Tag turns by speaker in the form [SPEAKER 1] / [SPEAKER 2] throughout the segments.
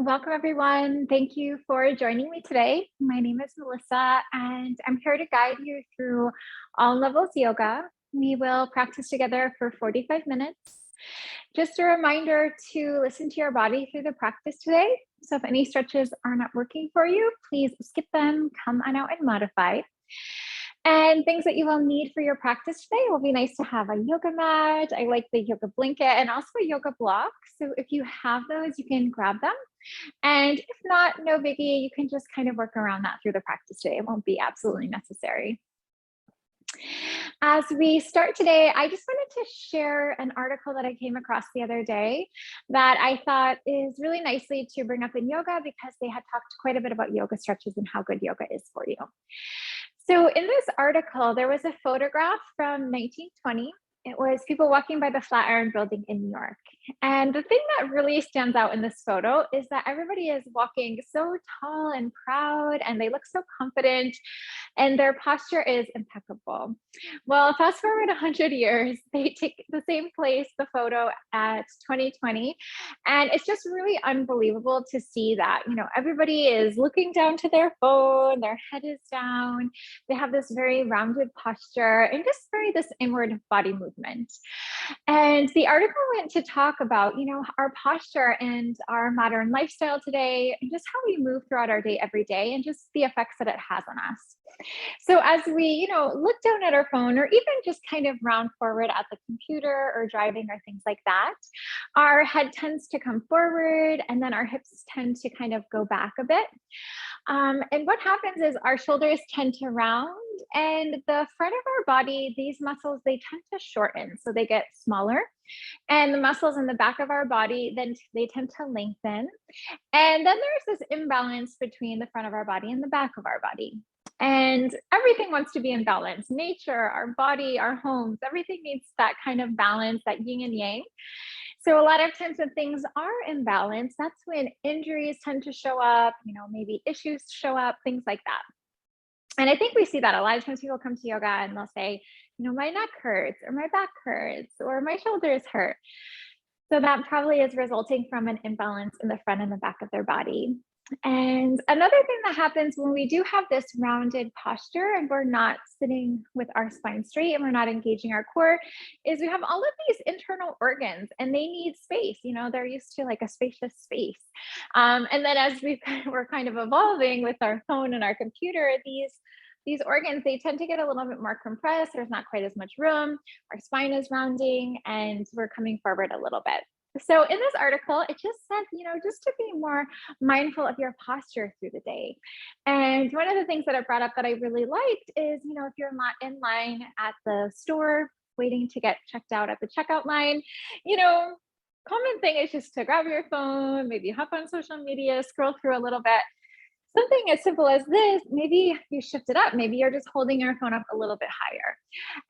[SPEAKER 1] Welcome, everyone. Thank you for joining me today. My name is Melissa, and I'm here to guide you through all levels yoga. We will practice together for 45 minutes. Just a reminder to listen to your body through the practice today. So if any stretches are not working for you, please skip them, come on out and modify. And things that you will need for your practice today will be nice to have a yoga mat. I like the yoga blanket and also a yoga block. So if you have those, you can grab them. And if not, no biggie, you can just kind of work around that through the practice today. It won't be absolutely necessary. As we start today, I just wanted to share an article that I came across the other day that I thought is really nicely to bring up in yoga because they had talked quite a bit about yoga stretches and how good yoga is for you. So in this article, there was a photograph from 1920. It was people walking by the Flatiron Building in New York. And the thing that really stands out in this photo is that everybody is walking so tall and proud, and they look so confident, and their posture is impeccable. Well, fast forward 100 years, they take the same place, the photo at 2020, and it's just really unbelievable to see that, everybody is looking down to their phone, their head is down, they have this very rounded posture, and just very this inward body movement. And the article went to talk about, our posture and our modern lifestyle today, and just how we move throughout our day every day, and just the effects that it has on us. So as we, look down at our phone, or even just kind of round forward at the computer or driving or things like that, our head tends to come forward, and then our hips tend to kind of go back a bit. And what happens is our shoulders tend to round, and the front of our body, these muscles, they tend to shorten, so they get smaller. And the muscles in the back of our body, then they tend to lengthen. And then there's this imbalance between the front of our body and the back of our body. And everything wants to be in balance. Nature, our body, our homes, everything needs that kind of balance, that yin and yang. So a lot of times when things are in balance, that's when injuries tend to show up, maybe issues show up, things like that. And I think we see that a lot of times people come to yoga and they'll say, my neck hurts, or my back hurts, or my shoulders hurt. So that probably is resulting from an imbalance in the front and the back of their body. And another thing that happens when we do have this rounded posture and we're not sitting with our spine straight and we're not engaging our core is we have all of these internal organs and they need space. They're used to like a spacious space. And then as we're kind of evolving with our phone and our computer, these organs, they tend to get a little bit more compressed. There's not quite as much room. Our spine is rounding and we're coming forward a little bit. So in this article, it just says, just to be more mindful of your posture through the day. And one of the things that it brought up that I really liked is, if you're not in line at the store, waiting to get checked out at the checkout line, common thing is just to grab your phone, maybe hop on social media, scroll through a little bit. Something as simple as this, maybe you shift it up. Maybe you're just holding your phone up a little bit higher.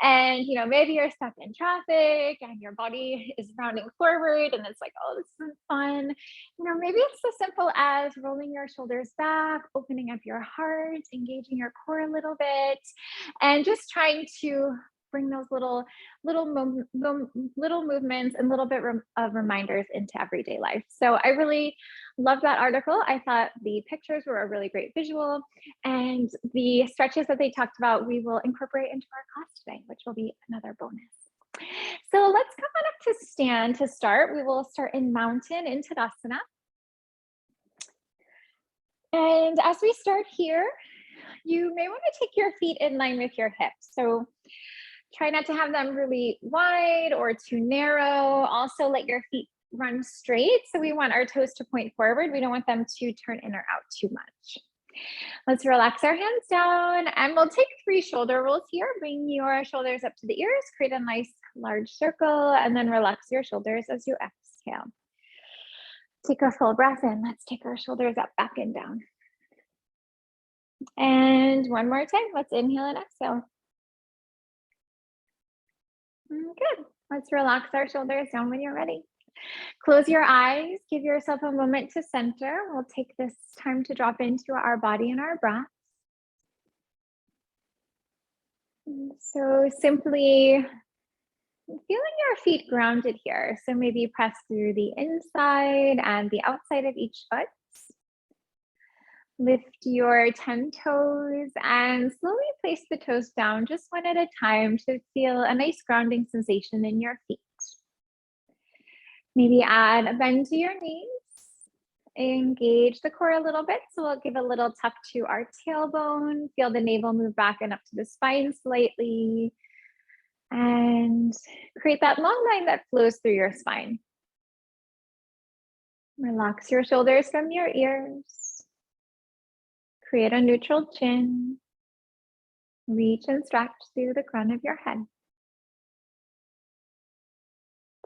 [SPEAKER 1] And, maybe you're stuck in traffic and your body is rounding forward and it's like, oh, this isn't fun. Maybe it's as simple as rolling your shoulders back, opening up your heart, engaging your core a little bit, and just trying to bring those little movements and little bit of reminders into everyday life. So I really love that article. I thought the pictures were a really great visual, and the stretches that they talked about, we will incorporate into our class today, which will be another bonus. So let's come on up to stand to start. We will start in mountain in Tadasana. And as we start here, you may want to take your feet in line with your hips. So try not to have them really wide or too narrow. Also, let your feet run straight. So we want our toes to point forward. We don't want them to turn in or out too much. Let's relax our hands down, and we'll take 3 shoulder rolls here. Bring your shoulders up to the ears, create a nice large circle, and then relax your shoulders as you exhale. Take a full breath in. Let's take our shoulders up, back, and down. And one more time. Let's inhale and exhale. Good. Let's relax our shoulders down when you're ready. Close your eyes. Give yourself a moment to center. We'll take this time to drop into our body and our breath. So simply feeling your feet grounded here. So maybe press through the inside and the outside of each foot. Lift your 10 toes and slowly place the toes down just one at a time to feel a nice grounding sensation in your feet. Maybe add a bend to your knees. Engage the core a little bit. So we'll give a little tuck to our tailbone. Feel the navel move back and up to the spine slightly. And create that long line that flows through your spine. Relax your shoulders from your ears. Create a neutral chin. Reach and stretch through the crown of your head.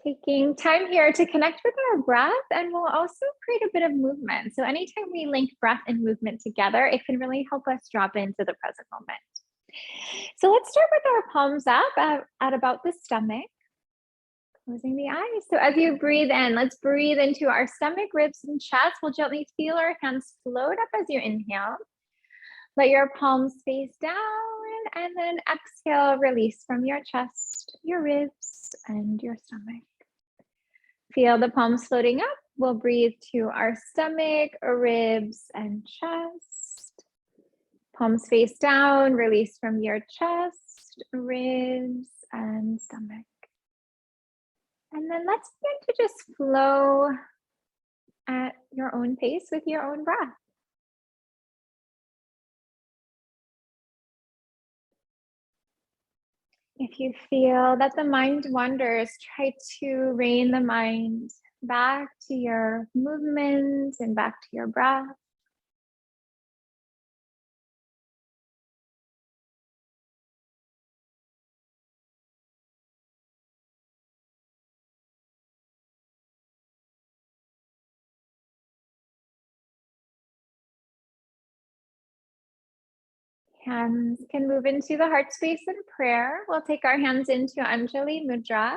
[SPEAKER 1] Taking time here to connect with our breath, and we'll also create a bit of movement. So anytime we link breath and movement together, it can really help us drop into the present moment. So let's start with our palms up at about the stomach. Closing the eyes. So as you breathe in, let's breathe into our stomach, ribs, and chest. We'll gently feel our hands float up as you inhale. Let your palms face down, and then exhale, release from your chest, your ribs, and your stomach. Feel the palms floating up. We'll breathe to our stomach, ribs, and chest. Palms face down, release from your chest, ribs, and stomach. And then let's begin to just flow at your own pace with your own breath. If you feel that the mind wanders, try to rein the mind back to your movement and back to your breath. Hands can move into the heart space in prayer. We'll take our hands into Anjali Mudra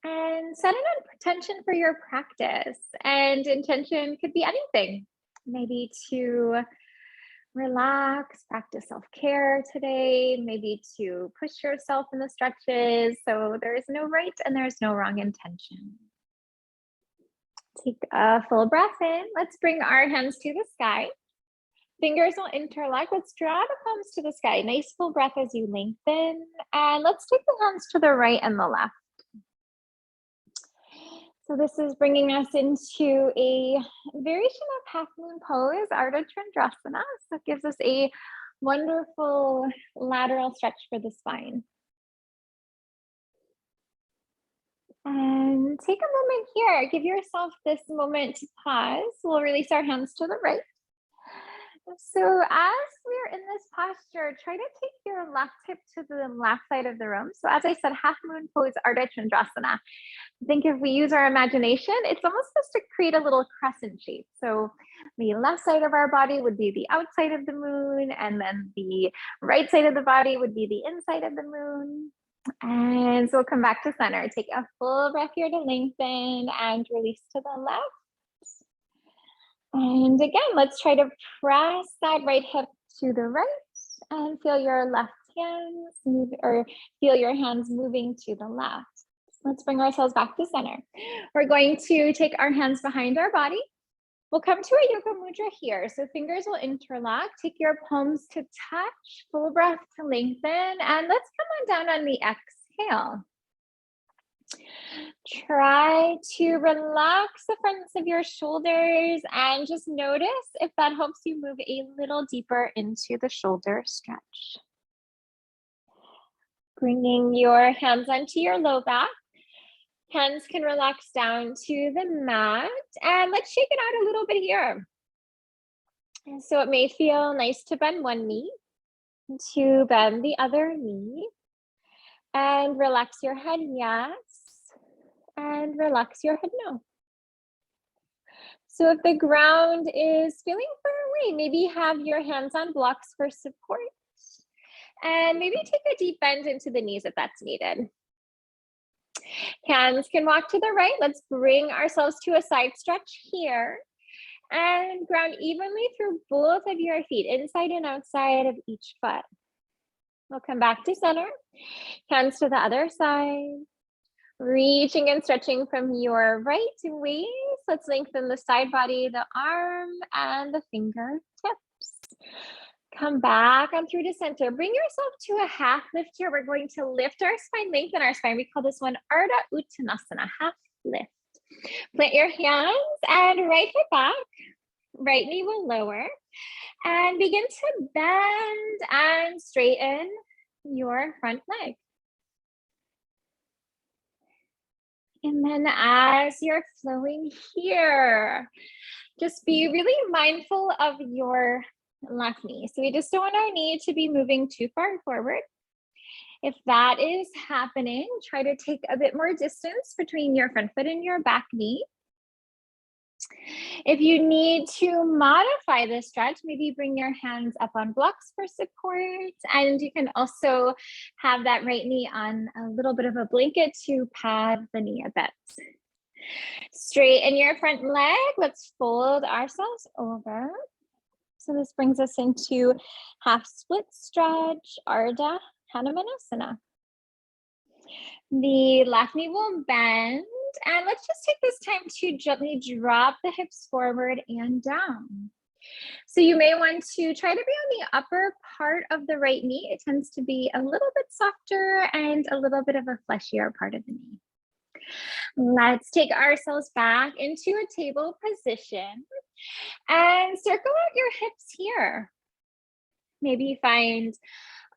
[SPEAKER 1] and set an intention for your practice. And intention could be anything. Maybe to relax, practice self-care today, maybe to push yourself in the stretches. So there is no right and there's no wrong intention. Take a full breath in. Let's bring our hands to the sky. Fingers will interlock. Let's draw the palms to the sky. Nice full breath as you lengthen. And let's take the hands to the right and the left. So this is bringing us into a variation of half moon pose, Ardha Chandrasana. So it gives us a wonderful lateral stretch for the spine. And take a moment here. Give yourself this moment to pause. We'll release our hands to the right. So as we're in this posture, try to take your left hip to the left side of the room. So as I said, half moon pose, Ardha Chandrasana. I think if we use our imagination, it's almost just to create a little crescent shape. So the left side of our body would be the outside of the moon, and then the right side of the body would be the inside of the moon. And so we'll come back to center. Take a full breath here to lengthen and release to the left. And again, let's try to press that right hip to the right and feel your left hands move, or feel your hands moving to the left. Let's bring ourselves back to center. We're going to take our hands behind our body. We'll come to a yoga mudra here. So fingers will interlock. Take your palms to touch, full breath to lengthen, and let's come on down on the exhale. Try to relax the fronts of your shoulders and just notice if that helps you move a little deeper into the shoulder stretch. Bringing your hands onto your low back. Hands can relax down to the mat, and let's shake it out a little bit here. And so it may feel nice to bend one knee, to bend the other knee, and relax your head, yes, and relax your head, no. So if the ground is feeling far away, maybe have your hands on blocks for support, and maybe take a deep bend into the knees if that's needed. Hands can walk to the right. Let's bring ourselves to a side stretch here and ground evenly through both of your feet, inside and outside of each foot. We'll come back to center. Hands to the other side. Reaching and stretching from your right waist Let's lengthen the side body, the arm, and the fingertips. Come back on through to center. Bring yourself to a half lift here. We're going to lift our spine, lengthen our spine. We call this one Ardha Uttanasana, half lift. Plant your hands and right foot back. Right knee will lower. And begin to bend and straighten your front leg. And then as you're flowing here, just be really mindful of your left knee. So we just don't want our knee to be moving too far forward. If that is happening, try to take a bit more distance between your front foot and your back knee. If you need to modify this stretch, maybe bring your hands up on blocks for support. And you can also have that right knee on a little bit of a blanket to pad the knee a bit. Straighten your front leg. Let's fold ourselves over. So this brings us into half split stretch, Ardha Hanumanasana. The left knee will bend, and let's just take this time to gently drop the hips forward and down. So you may want to try to be on the upper part of the right knee. It tends to be a little bit softer and a little bit of a fleshier part of the knee. Let's take ourselves back into a table position and circle out your hips here. Maybe find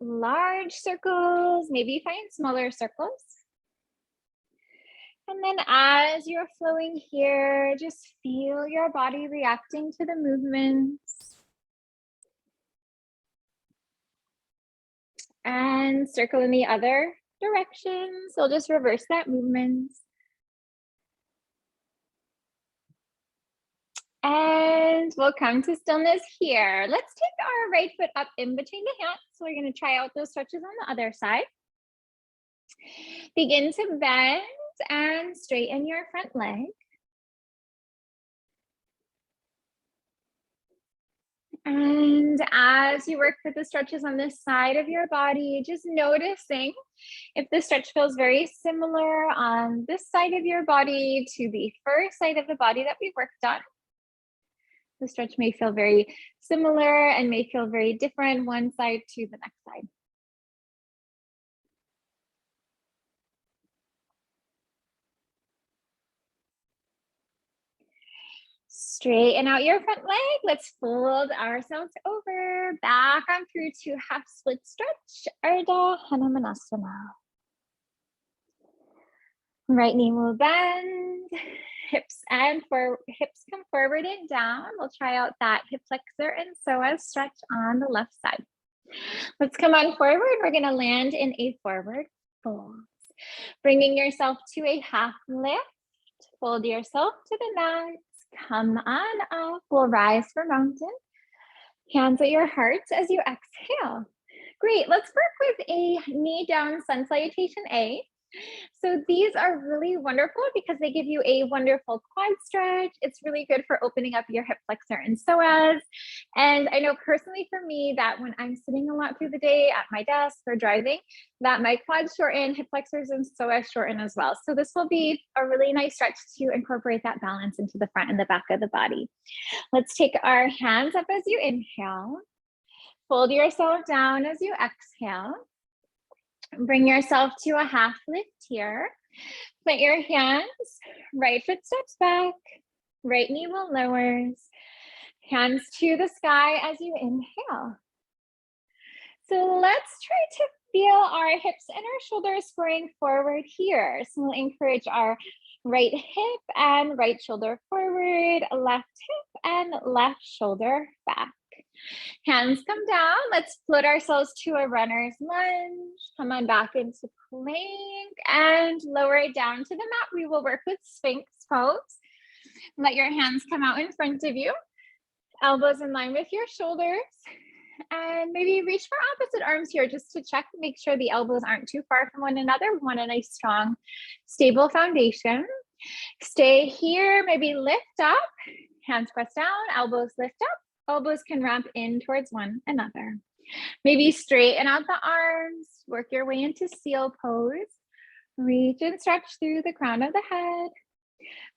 [SPEAKER 1] large circles, maybe find smaller circles. And then as you're flowing here, just feel your body reacting to the movements. And circle in the other direction. So just reverse that movement. And we'll come to stillness here. Let's take our right foot up in between the hands. So we're going to try out those stretches on the other side. Begin to bend and straighten your front leg. And as you work with the stretches on this side of your body, just noticing if the stretch feels very similar on this side of your body to the first side of the body that we worked on. The stretch may feel very similar and may feel very different one side to the next side. Straighten out your front leg. Let's fold ourselves over, back on through to half split stretch, Ardha Hanumanasana. Right knee will bend, hips come forward and down. We'll try out that hip flexor and psoas stretch on the left side. Let's come on forward. We're going to land in a forward fold. Bringing yourself to a half lift. Fold yourself to the mat. Come on up. We'll rise for mountain. Hands at your heart as you exhale. Great. Let's work with a knee down sun salutation A. So these are really wonderful because they give you a wonderful quad stretch. It's really good for opening up your hip flexor and psoas. And I know personally for me that when I'm sitting a lot through the day at my desk or driving, that my quads shorten, hip flexors and psoas shorten as well. So this will be a really nice stretch to incorporate that balance into the front and the back of the body. Let's take our hands up as you inhale. Fold yourself down as you exhale. Bring yourself to a half lift here. Plant your hands, right foot steps back, right knee will lowers. Hands to the sky as you inhale. So let's try to feel our hips and our shoulders squaring forward here. So we'll encourage our right hip and right shoulder forward, left hip and left shoulder back. Hands come down. Let's float ourselves to a runner's lunge. Come on back into plank and lower it down to the mat. We will work with Sphinx pose. Let your hands come out in front of you. Elbows in line with your shoulders. And maybe reach for opposite arms here just to check, make sure the elbows aren't too far from one another. We want a nice, strong, stable foundation. Stay here, maybe lift up. Hands press down, elbows lift up. Elbows can wrap in towards one another. Maybe straighten out the arms, work your way into seal pose. Reach and stretch through the crown of the head.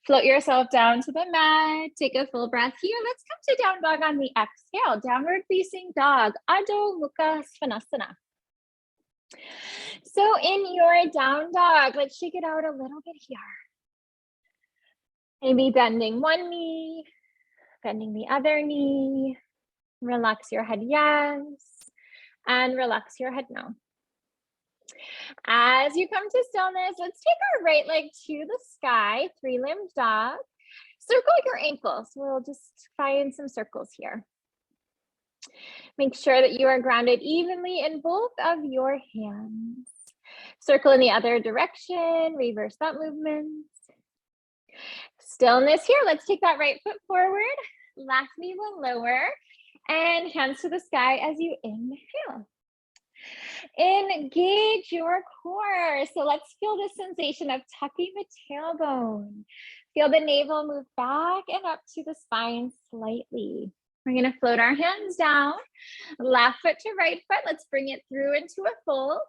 [SPEAKER 1] Float yourself down to the mat. Take a full breath here. Let's come to down dog on the exhale. Downward facing dog, Adho Mukha Svanasana. So in your down dog, let's shake it out a little bit here. Maybe bending one knee, bending the other knee. Relax your head, yes. And relax your head, no. As you come to stillness, let's take our right leg to the sky, three-limbed dog. Circle your ankles. We'll just find some circles here. Make sure that you are grounded evenly in both of your hands. Circle in the other direction, reverse that movement. Stillness here. Let's take that right foot forward. Left knee will lower and hands to the sky as you inhale. Engage your core. So let's feel the sensation of tucking the tailbone. Feel the navel move back and up to the spine slightly. We're going to float our hands down, left foot to right foot. Let's bring it through into a fold.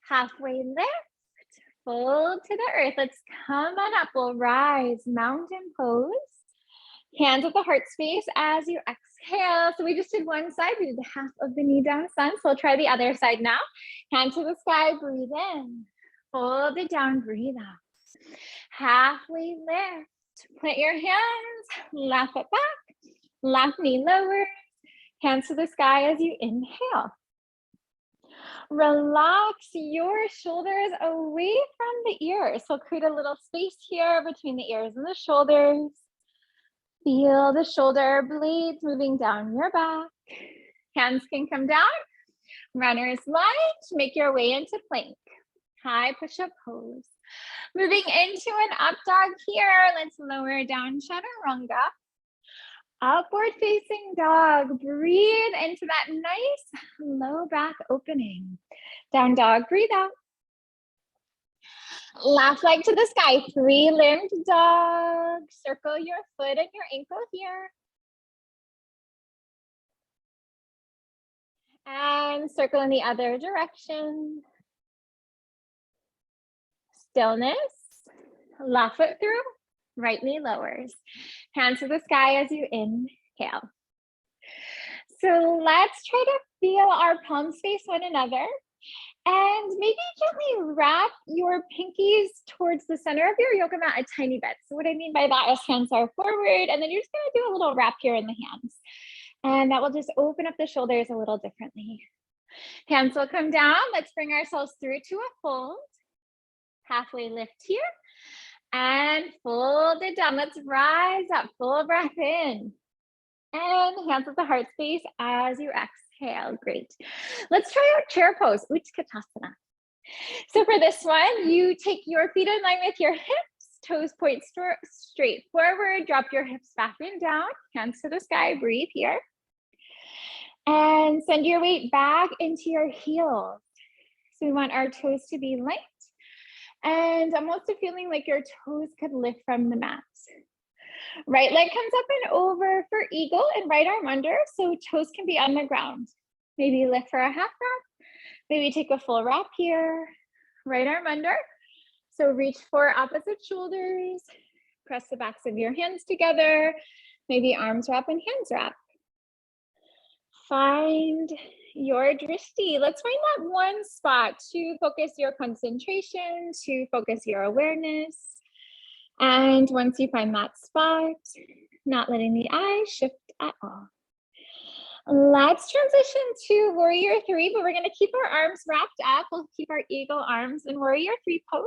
[SPEAKER 1] Halfway lift, fold to the earth. Let's come on up. We'll rise, mountain pose. Hands at the heart space as you exhale. So we just did one side. We did half of the knee down sun. So we'll try the other side now. Hand to the sky, breathe in. Fold it down, breathe out. Halfway lift. Plant your hands, left foot back, left knee lower. Hands to the sky as you inhale. Relax your shoulders away from the ears. So create a little space here between the ears and the shoulders. Feel the shoulder blades moving down your back. Hands can come down. Runner's lunge. Make your way into plank. High push-up pose. Moving into an up dog here. Let's lower down chaturanga. Upward facing dog. Breathe into that nice low back opening. Down dog, breathe out. Left leg to the sky, three-limbed dog. Circle your foot and your ankle here. And circle in the other direction. Stillness. Left foot through, right knee lowers. Hands to the sky as you inhale. So let's try to feel our palms face one another. And maybe gently wrap your pinkies towards the center of your yoga mat a tiny bit. So what I mean by that is hands are forward, and then you're just gonna do a little wrap here in the hands. And that will just open up the shoulders a little differently. Hands will come down. Let's bring ourselves through to a fold. Halfway lift here. And fold it down. Let's rise up, full breath in. And hands at the heart space as you exhale. Great. Let's try out chair pose, Utkatasana. So for this one, you take your feet in line with your hips, toes point straight forward, drop your hips back and down, hands to the sky, breathe here. And send your weight back into your heels. So we want our toes to be light. And I'm also feeling like your toes could lift from the mat. Right leg comes up and over for eagle and right arm under, so toes can be on the ground. Maybe lift for a half wrap. Maybe take a full wrap here. Right arm under. So reach for opposite shoulders. Press the backs of your hands together. Maybe arms wrap and hands wrap. Find your drishti. Let's find that one spot to focus your concentration, to focus your awareness. And once you find that spot, not letting the eyes shift at all. Let's transition to warrior three, but we're going to keep our arms wrapped up. We'll keep our eagle arms in warrior three pose.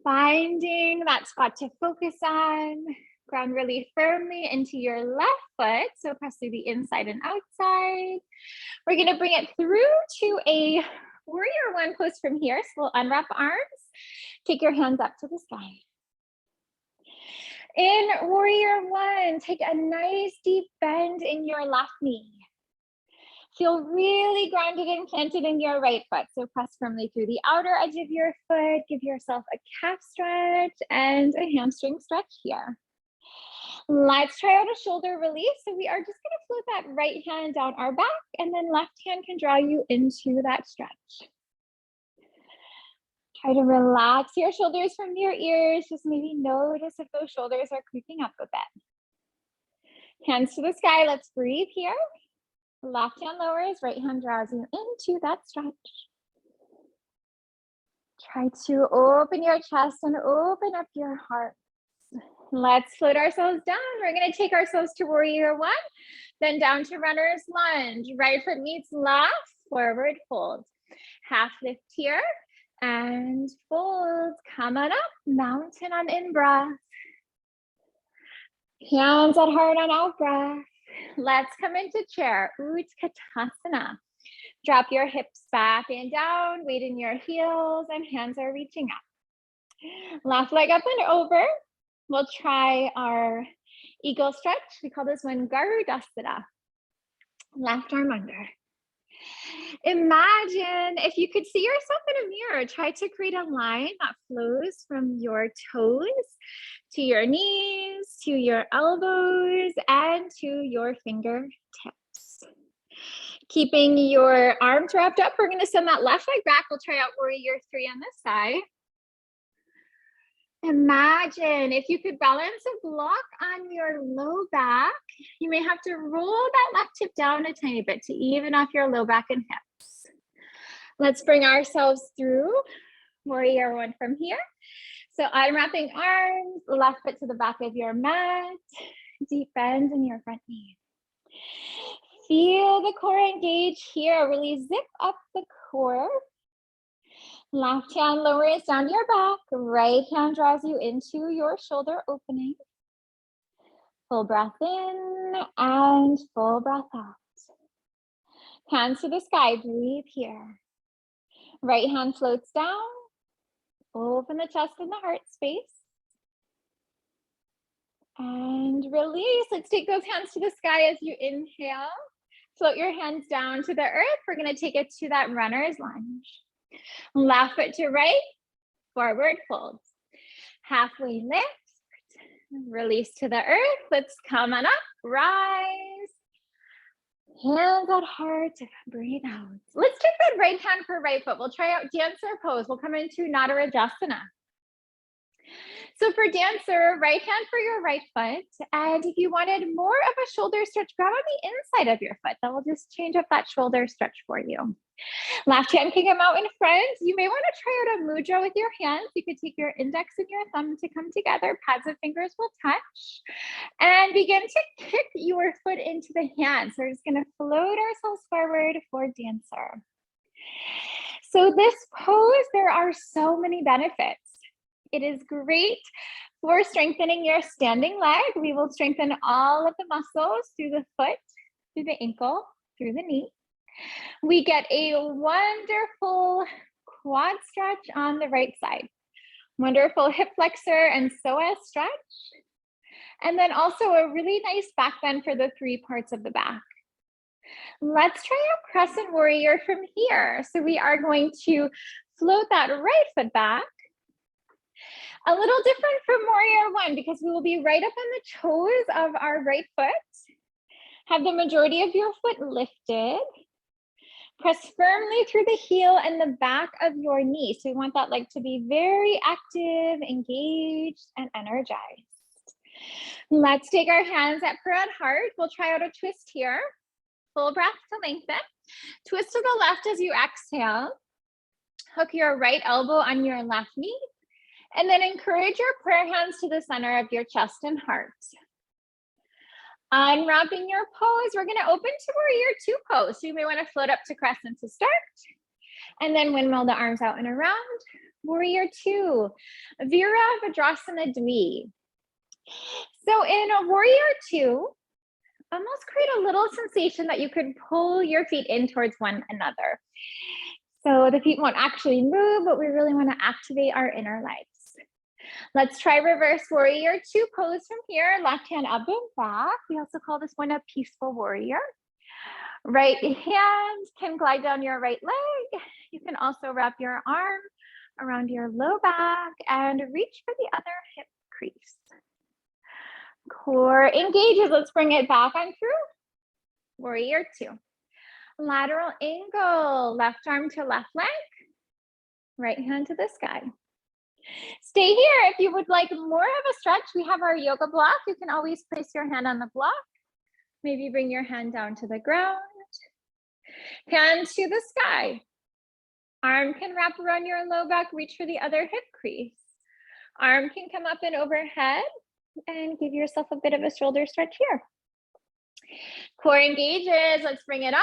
[SPEAKER 1] Finding that spot to focus on. Ground really firmly into your left foot. So press through the inside and outside. We're going to bring it through to a warrior one pose from here. So we'll unwrap arms. Take your hands up to the sky. In warrior one, take a nice deep bend in your left knee. Feel really grounded and planted in your right foot. So press firmly through the outer edge of your foot. Give yourself a calf stretch and a hamstring stretch here. Let's try out a shoulder release. So we are just going to float that right hand down our back, and then left hand can draw you into that stretch. Try to relax your shoulders from your ears. Just maybe notice if those shoulders are creeping up a bit. Hands to the sky. Let's breathe here. Left hand lowers, right hand draws you into that stretch. Try to open your chest and open up your heart. Let's float ourselves down. We're going to take ourselves to warrior one, then down to runner's lunge. Right foot meets left, forward fold. Half lift here and fold. Come on up, mountain on in-breath. Hands at heart on out-breath. Let's come into chair, Utkatasana. Drop your hips back and down, weight in your heels, and hands are reaching up. Left leg up and over. We'll try our eagle stretch. We call this one Garudasana. Left arm under. Imagine if you could see yourself in a mirror. Try to create a line that flows from your toes to your knees, to your elbows, and to your fingertips. Keeping your arms wrapped up, we're going to send that left leg back. We'll try out warrior three on this side. Imagine if you could balance a block on your low back. You may have to roll that left hip down a tiny bit to even off your low back and hips. Let's bring ourselves through warrior one from here. So unwrapping arms, left foot to the back of your mat, deep bend in your front knee. Feel the core engage here. Really zip up the core. Left hand lowers down your back. Right hand draws you into your shoulder opening. Full breath in and full breath out. Hands to the sky. Breathe here. Right hand floats down. Open the chest and the heart space. And release. Let's take those hands to the sky as you inhale. Float your hands down to the earth. We're going to take it to that runner's lunge. Left foot to right, forward fold. Halfway lift, release to the earth. Let's come on up, rise. Hands at heart, breathe out. Let's take that right hand for right foot. We'll try out dancer pose. We'll come into Nadarajasana. So for dancer, right hand for your right foot. And if you wanted more of a shoulder stretch, grab on the inside of your foot. That will just change up that shoulder stretch for you. Left hand can come out in front. You may want to try out a mudra with your hands. You could take your index and your thumb to come together. Pads of fingers will touch. And begin to kick your foot into the hand. So we're just going to float ourselves forward for dancer. So this pose, there are so many benefits. It is great for strengthening your standing leg. We will strengthen all of the muscles through the foot, through the ankle, through the knee. We get a wonderful quad stretch on the right side. Wonderful hip flexor and psoas stretch. And then also a really nice back bend for the three parts of the back. Let's try out crescent warrior from here. So we are going to float that right foot back. A little different from warrior one because we will be right up on the toes of our right foot. Have the majority of your foot lifted. Press firmly through the heel and the back of your knee. So we want that leg to be very active, engaged, and energized. Let's take our hands at prayer at heart. We'll try out a twist here. Full breath to lengthen. Twist to the left as you exhale. Hook your right elbow on your left knee. And then encourage your prayer hands to the center of your chest and heart. Unwrapping your pose, we're going to open to warrior two pose. So you may want to float up to crescent to start. And then windmill the arms out and around. Warrior two, Virabhadrasana Dvi. So in a warrior two, almost create a little sensation that you could pull your feet in towards one another. So the feet won't actually move, but we really want to activate our inner legs. Let's try reverse warrior two pose from here. Left hand up and back. We also call this one a peaceful warrior. Right hand can glide down your right leg. You can also wrap your arm around your low back and reach for the other hip crease. Core engages. Let's bring it back on through. Warrior two. Lateral angle. Left arm to left leg. Right hand to the sky. Stay here. If you would like more of a stretch, we have our yoga block. You can always place your hand on the block. Maybe bring your hand down to the ground. Hand to the sky. Arm can wrap around your low back, reach for the other hip crease. Arm can come up and overhead, and give yourself a bit of a shoulder stretch here. Core engages, let's bring it up.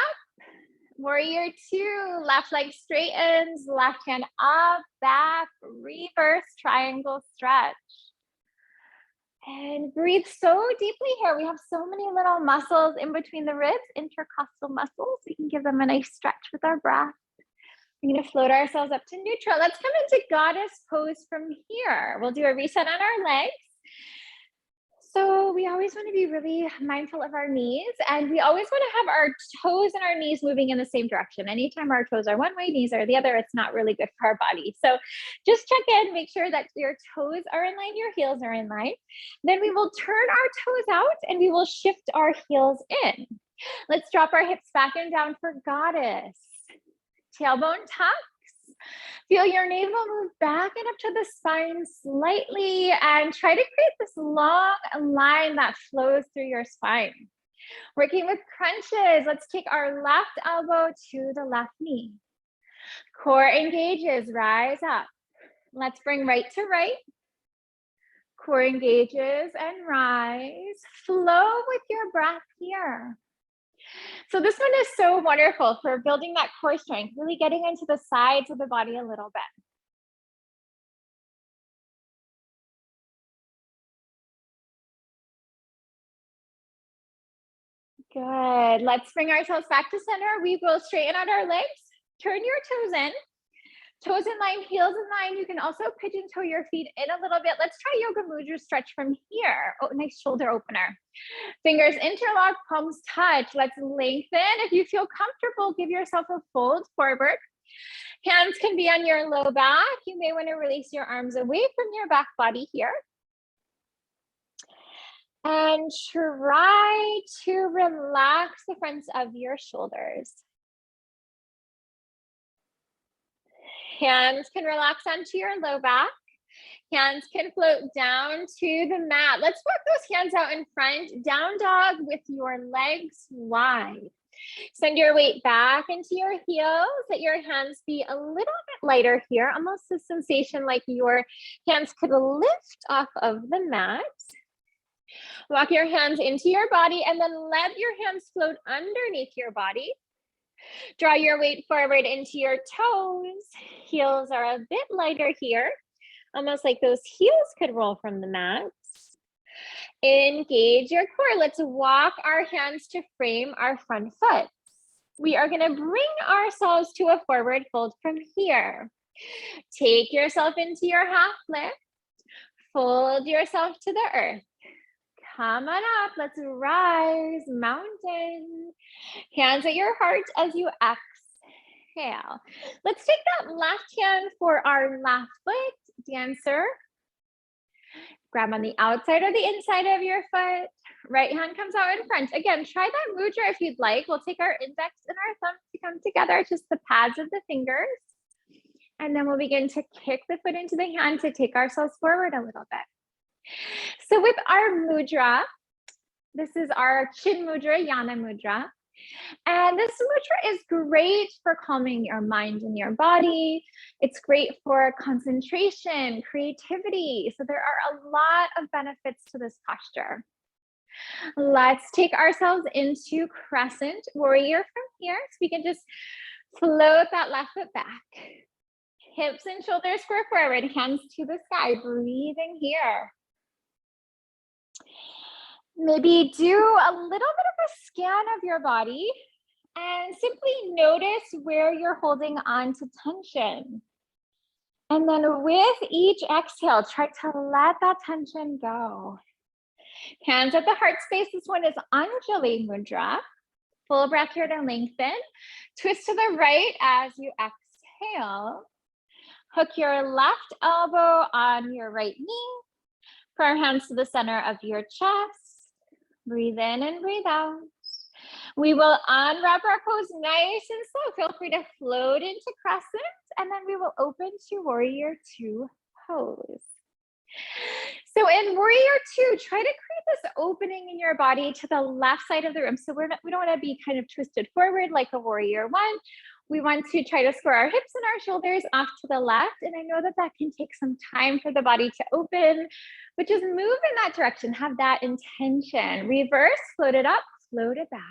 [SPEAKER 1] Warrior two, left leg straightens, left hand up, back, reverse triangle stretch. And breathe so deeply here. We have so many little muscles in between the ribs, intercostal muscles. We can give them a nice stretch with our breath. We're gonna float ourselves up to neutral. Let's come into goddess pose from here. We'll do a reset on our legs. So we always want to be really mindful of our knees, and we always want to have our toes and our knees moving in the same direction. Anytime our toes are one way, knees are the other, it's not really good for our body. So just check in, make sure that your toes are in line, your heels are in line. Then we will turn our toes out and we will shift our heels in. Let's drop our hips back and down for goddess. Tailbone tucks. Feel your navel move back and up to the spine slightly, and try to create this long line that flows through your spine. Working with crunches, let's take our left elbow to the left knee. Core engages, rise up. Let's bring right to right. Core engages and rise. Flow with your breath here. So this one is so wonderful for building that core strength, really getting into the sides of the body a little bit. Good. Let's bring ourselves back to center. We will straighten out our legs. Turn your toes in. Toes in line, heels in line. You can also pigeon toe your feet in a little bit. Let's try yoga mudra stretch from here. Oh, nice shoulder opener. Fingers interlock, palms touch. Let's lengthen. If you feel comfortable, give yourself a fold forward. Hands can be on your low back. You may want to release your arms away from your back body here. And try to relax the fronts of your shoulders. Hands can relax onto your low back. Hands can float down to the mat. Let's walk those hands out in front. Down dog with your legs wide. Send your weight back into your heels. Let your hands be a little bit lighter here. Almost a sensation like your hands could lift off of the mat. Walk your hands into your body and then let your hands float underneath your body. Draw your weight forward into your toes. Heels are a bit lighter here, almost like those heels could roll from the mat. Engage your core. Let's walk our hands to frame our front foot. We are going to bring ourselves to a forward fold from here. Take yourself into your half lift. Fold yourself to the earth. Come on up. Let's rise, mountain. Hands at your heart as you exhale. Let's take that left hand for our left foot, dancer. Grab on the outside or the inside of your foot. Right hand comes out in front. Again, try that mudra if you'd like. We'll take our index and our thumb to come together, just the pads of the fingers. And then we'll begin to kick the foot into the hand to take ourselves forward a little bit. So with our mudra, this is our chin mudra, yana mudra. And this mudra is great for calming your mind and your body. It's great for concentration, creativity. So there are a lot of benefits to this posture. Let's take ourselves into crescent warrior from here. So we can just float that left foot back. Hips and shoulders square forward, hands to the sky, breathing here. Maybe do a little bit of a scan of your body and simply notice where you're holding on to tension. And then with each exhale, try to let that tension go. Hands at the heart space. This one is Anjali Mudra. Full breath here to lengthen. Twist to the right as you exhale. Hook your left elbow on your right knee. Put our hands to the center of your chest. Breathe in and breathe out. We will unwrap our pose nice and slow. Feel free to float into crescent, and then we will open to warrior two pose. So in warrior two, try to create this opening in your body to the left side of the room. So we don't want to be kind of twisted forward like a warrior one. We want to try to square our hips and our shoulders off to the left. And I know that that can take some time for the body to open, but just move in that direction. Have that intention. Reverse, float it up, float it back.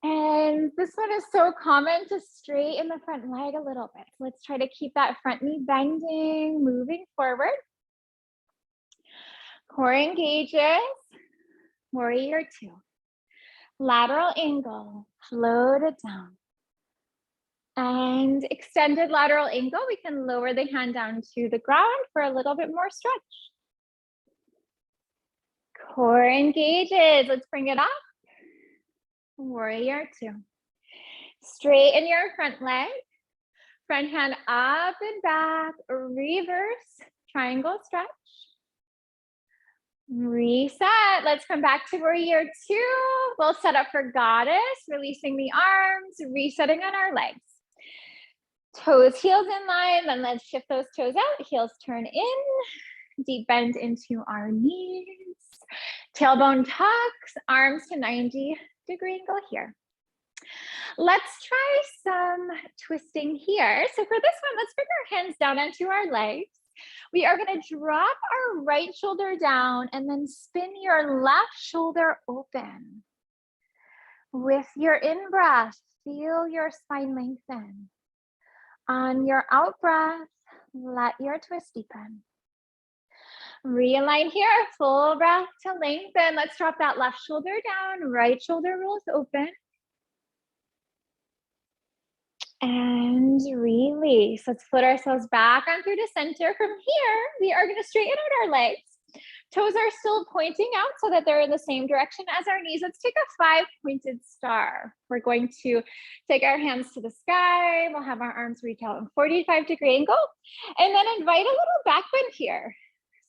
[SPEAKER 1] And this one is so common to straighten the front leg a little bit. Let's try to keep that front knee bending, moving forward. Core engages, warrior two. Lateral angle, float it down. And extended lateral angle, we can lower the hand down to the ground for a little bit more stretch. Core engages, let's bring it up. Warrior two. Straighten your front leg. Front hand up and back. Reverse. Triangle stretch. Reset. Let's come back to warrior two. We'll set up for goddess. Releasing the arms. Resetting on our legs. Toes, heels in line. Then let's shift those toes out. Heels turn in. Deep bend into our knees. Tailbone tucks. Arms to 90-degree angle here. Let's try some twisting here. So for this one, let's bring our hands down onto our legs. We are going to drop our right shoulder down and then spin your left shoulder open. With your in-breath, feel your spine lengthen. On your out-breath, let your twist deepen. Realign here, full breath to lengthen. Let's drop that left shoulder down, right shoulder rolls open. And release. Let's float ourselves back on through to center. From here, we are going to straighten out our legs. Toes are still pointing out so that they're in the same direction as our knees. Let's take a 5-pointed star. We're going to take our hands to the sky. We'll have our arms reach out in 45-degree angle. And then invite a little back bend here.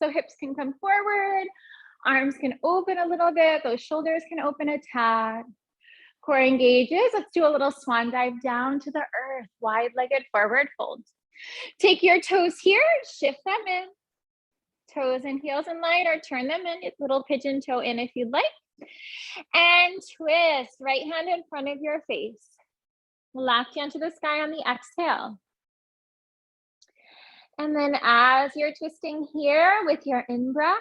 [SPEAKER 1] So hips can come forward, arms can open a little bit, those shoulders can open a tad. Core engages. Let's do a little swan dive down to the earth, wide-legged forward fold. Take your toes here, shift them in. Toes and heels in line or turn them in, a little pigeon toe in if you'd like. And twist, right hand in front of your face. Left hand to the sky on the exhale. And then as you're twisting here with your in-breath,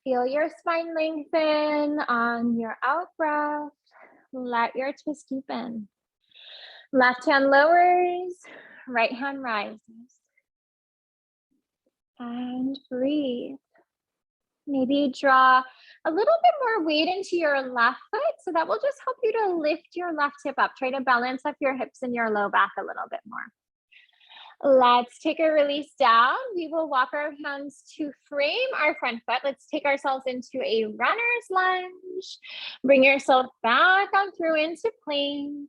[SPEAKER 1] feel your spine lengthen. On your out-breath, let your twist deepen. Left hand lowers, right hand rises. And breathe. Maybe draw a little bit more weight into your left foot, so that will just help you to lift your left hip up. Try to balance up your hips and your low back a little bit more. Let's take a release down. We will walk our hands to frame our front foot. Let's take ourselves into a runner's lunge. Bring yourself back on through into plank.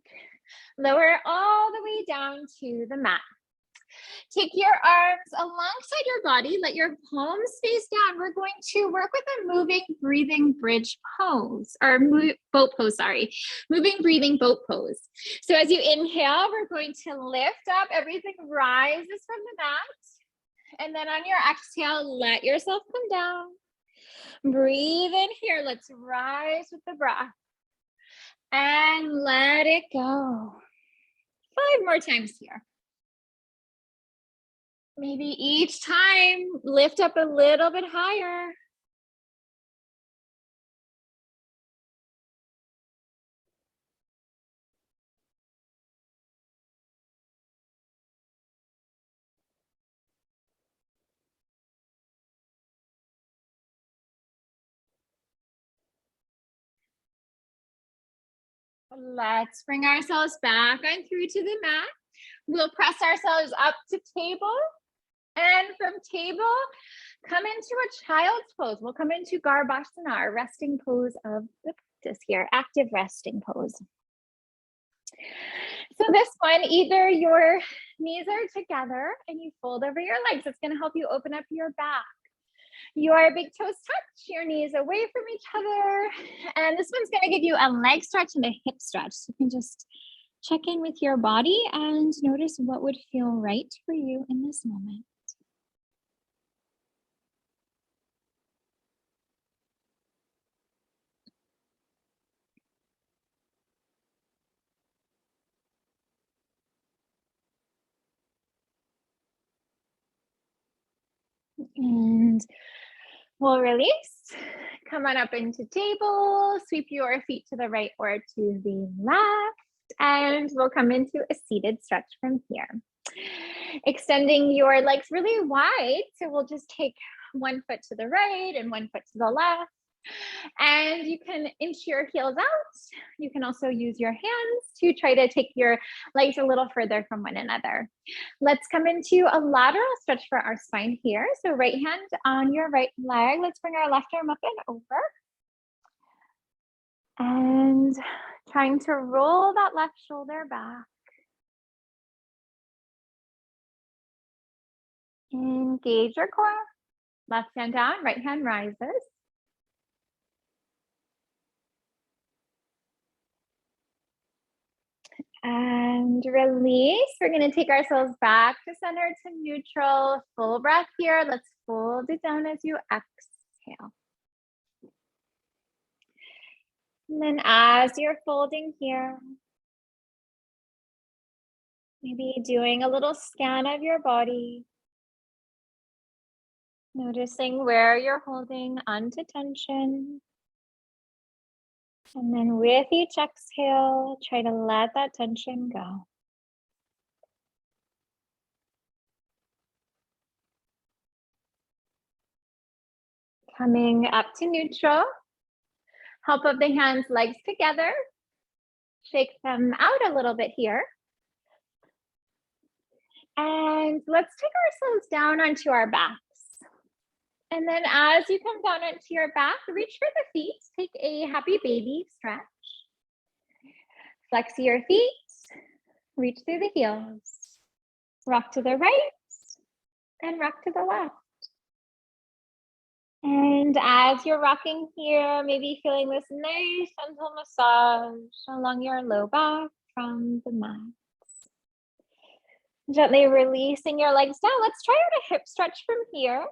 [SPEAKER 1] Lower all the way down to the mat. Take your arms alongside your body. Let your palms face down. We're going to work with a moving, breathing bridge pose, or boat pose, sorry. Moving, breathing boat pose. So as you inhale, we're going to lift up. Everything rises from the mat. And then on your exhale, let yourself come down. Breathe in here. Let's rise with the breath. And let it go. 5 more times here. Maybe each time, lift up a little bit higher. Let's bring ourselves back on through to the mat. We'll press ourselves up to table. And from table, come into a child's pose. We'll come into Garbhasana, our resting pose of the practice here, active resting pose. So this one, either your knees are together and you fold over your legs. It's going to help you open up your back. Your big toes touch, your knees away from each other. And this one's gonna give you a leg stretch and a hip stretch. So you can just check in with your body and notice what would feel right for you in this moment. And we'll release. Come on up into table, sweep your feet to the right or to the left, and we'll come into a seated stretch from here. Extending your legs really wide, so we'll just take one foot to the right and one foot to the left. And you can inch your heels out. You can also use your hands to try to take your legs a little further from one another. Let's come into a lateral stretch for our spine here. So right hand on your right leg. Let's bring our left arm up and over. And trying to roll that left shoulder back. Engage your core. Left hand down, right hand rises. And release. We're going to take ourselves back to center, to neutral. Full breath here. Let's fold it down as you exhale. And then as you're folding here, maybe doing a little scan of your body. Noticing where you're holding onto tension. And then with each exhale, try to let that tension go. Coming up to neutral. Help of the hands, legs together. Shake them out a little bit here. And let's take ourselves down onto our backs. And then as you come down onto your back, reach for the feet. Take a happy baby stretch. Flex your feet. Reach through the heels. Rock to the right and rock to the left. And as you're rocking here, maybe feeling this nice gentle massage along your low back from the mat. Gently releasing your legs down. Let's try out a hip stretch from here.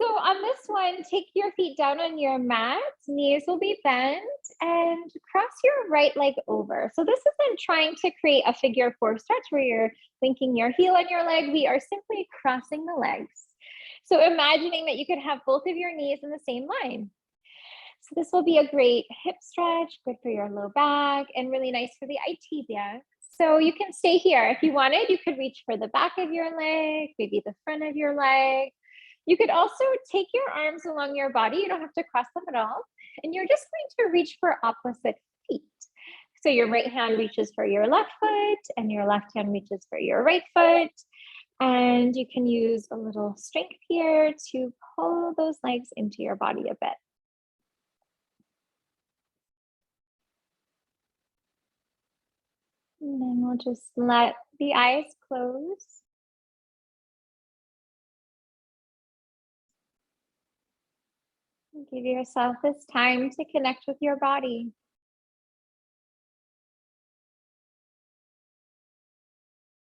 [SPEAKER 1] So on this one, take your feet down on your mat, knees will be bent, and cross your right leg over. So this isn't trying to create a figure 4 stretch where you're linking your heel on your leg. We are simply crossing the legs. So imagining that you could have both of your knees in the same line. So this will be a great hip stretch, good for your low back, and really nice for the tibia. So you can stay here. If you wanted, you could reach for the back of your leg, maybe the front of your leg. You could also take your arms along your body. You don't have to cross them at all. And you're just going to reach for opposite feet. So your right hand reaches for your left foot and your left hand reaches for your right foot. And you can use a little strength here to pull those legs into your body a bit. And then we'll just let the eyes close. Give yourself this time to connect with your body.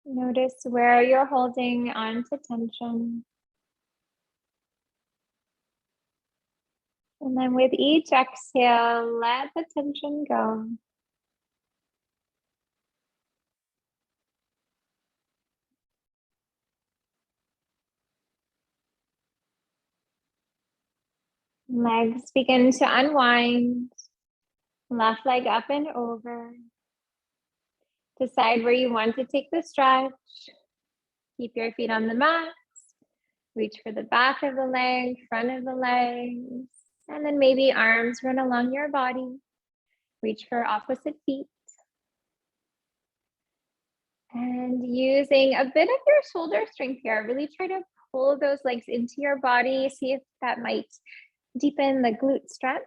[SPEAKER 1] Notice where you're holding onto tension. And then with each exhale, let the tension go. Legs begin to unwind. Left leg up and over. Decide where you want to take the stretch. Keep your feet on the mat. Reach for the back of the leg, front of the legs, and then maybe arms run along your body. Reach for opposite feet. And using a bit of your shoulder strength here, really try to pull those legs into your body. See if that might deepen the glute stretch.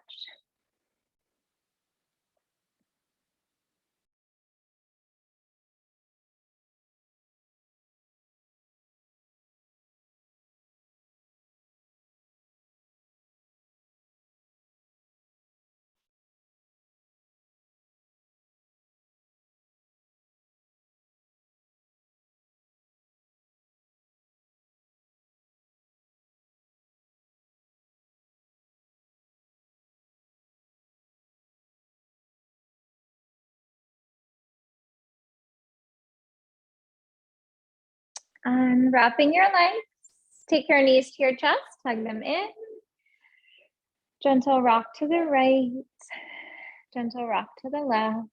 [SPEAKER 1] Unwrapping your legs. Take your knees to your chest, hug them in. Gentle rock to the right. Gentle rock to the left.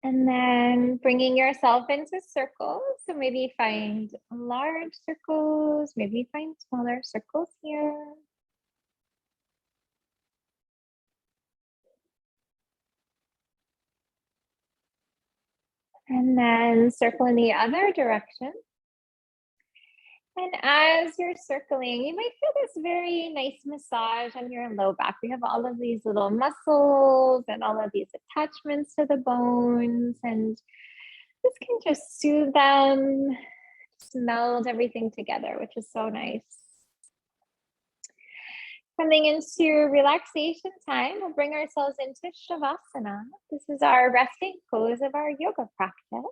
[SPEAKER 1] And then bringing yourself into circles. So maybe find large circles, maybe find smaller circles here. And then circle in the other direction. And as you're circling, you might feel this very nice massage on your low back. We have all of these little muscles and all of these attachments to the bones, and this can just soothe them, just meld everything together, which is so nice. Coming into relaxation time, we'll bring ourselves into Shavasana. This is our resting pose of our yoga practice.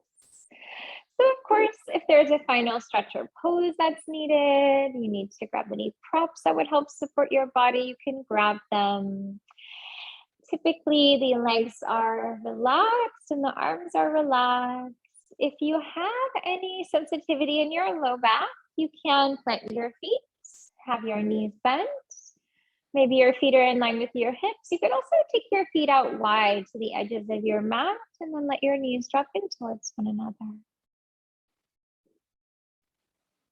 [SPEAKER 1] So of course, if there's a final stretch or pose that's needed, you need to grab any props that would help support your body, you can grab them. Typically, the legs are relaxed and the arms are relaxed. If you have any sensitivity in your low back, you can plant your feet, have your knees bent. Maybe your feet are in line with your hips. You can also take your feet out wide to the edges of your mat and then let your knees drop in towards one another.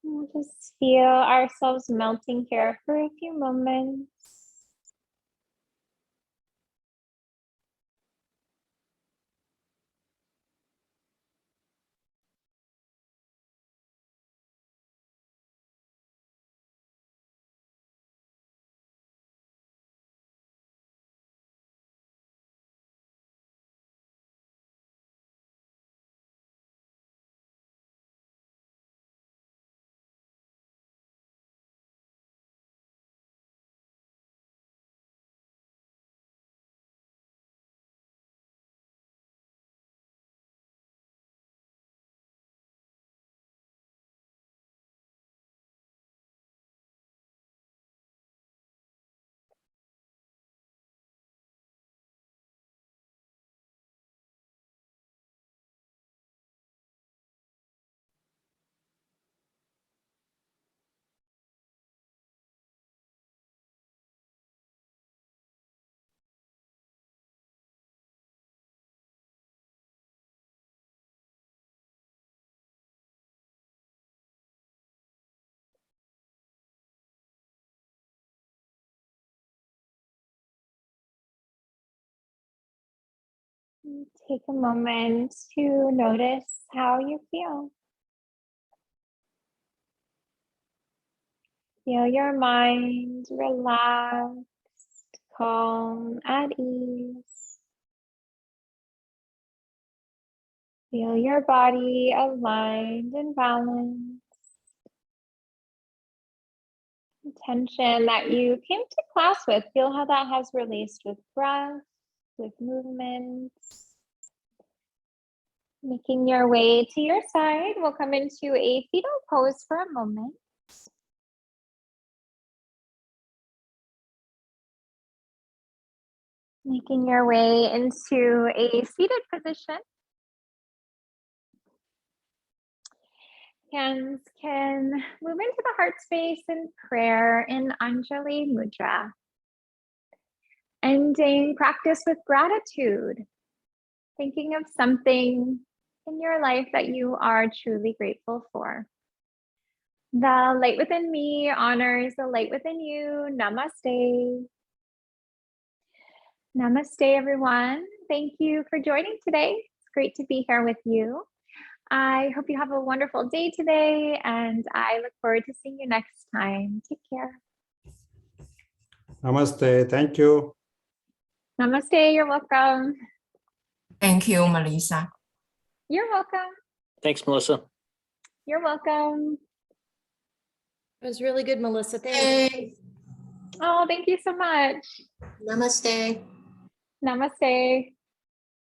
[SPEAKER 1] We'll just feel ourselves melting here for a few moments. Take a moment to notice how you feel. Feel your mind relaxed, calm, at ease. Feel your body aligned and balanced. The tension that you came to class with, feel how that has released with breath, with movements. Making your way to your side, we'll come into a fetal pose for a moment. Making your way into a seated position. Hands can move into the heart space in prayer in Anjali Mudra. Ending practice with gratitude. Thinking of something in your life that you are truly grateful for. The light within me honors the light within you. Namaste. Namaste, everyone. Thank you for joining today. It's great to be here with you. I hope you have a wonderful day today, and I look forward to seeing you next time. Take care.
[SPEAKER 2] Namaste. Thank you.
[SPEAKER 1] Namaste. You're welcome.
[SPEAKER 3] Thank you, Melissa.
[SPEAKER 1] You're welcome.
[SPEAKER 4] Thanks, Melissa.
[SPEAKER 1] You're welcome.
[SPEAKER 5] It was really good, Melissa. Thanks.
[SPEAKER 1] Oh, thank you so much.
[SPEAKER 5] Namaste.
[SPEAKER 1] Namaste.